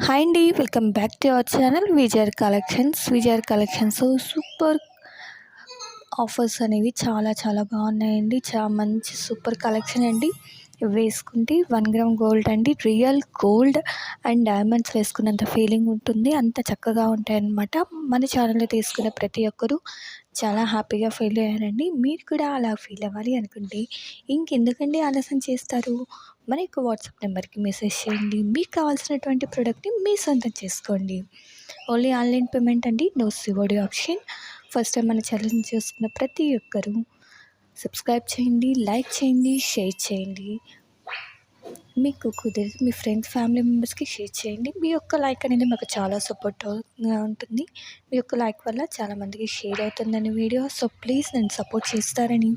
Hi అండి, welcome back to our channel Vijayar collections. Vijayar collections super offers అనేవి చాలా చాలా బాగున్నాయండి. చాలా మంచి సూపర్ కలెక్షన్ అండి. ఇవి వేసుకుంటే 1 గ్రామ్ గోల్డ్ అండి, రియల్ గోల్డ్ అండ్ డైమండ్స్ వేసుకున్నంత ఫీలింగ్ ఉంటుంది. అంత చక్కగా ఉంటాయన్నమాట. మన ఛానల్లో తీసుకున్న ప్రతి ఒక్కరూ చాలా హ్యాపీగా ఫీల్ అయ్యారండి. మీరు కూడా అలా ఫీల్ అవ్వాలి అనుకుంటే ఇంకెందుకండి ఆలస్యం చేస్తారు, మన యొక్క వాట్సాప్ నెంబర్కి మెసేజ్ చేయండి. మీకు కావాల్సినటువంటి ప్రోడక్ట్ని మీ సొంతం చేసుకోండి. ఓన్లీ ఆన్లైన్ పేమెంట్ అండి, no COD option. First time మన ఛానల్ని చూస్తున్న ప్రతి ఒక్కరూ సబ్స్క్రైబ్ చేయండి, లైక్ చేయండి, షేర్ చేయండి. మీకు కుదిరితే మీ ఫ్రెండ్స్, ఫ్యామిలీ మెంబర్స్కి షేర్ చేయండి. మీ యొక్క లైక్ అనేది మాకు చాలా సపోర్ట్గా ఉంటుంది. మీ యొక్క లైక్ వల్ల చాలామందికి షేర్ అవుతుందని వీడియో. సో ప్లీజ్ నన్ను సపోర్ట్ చేస్తారని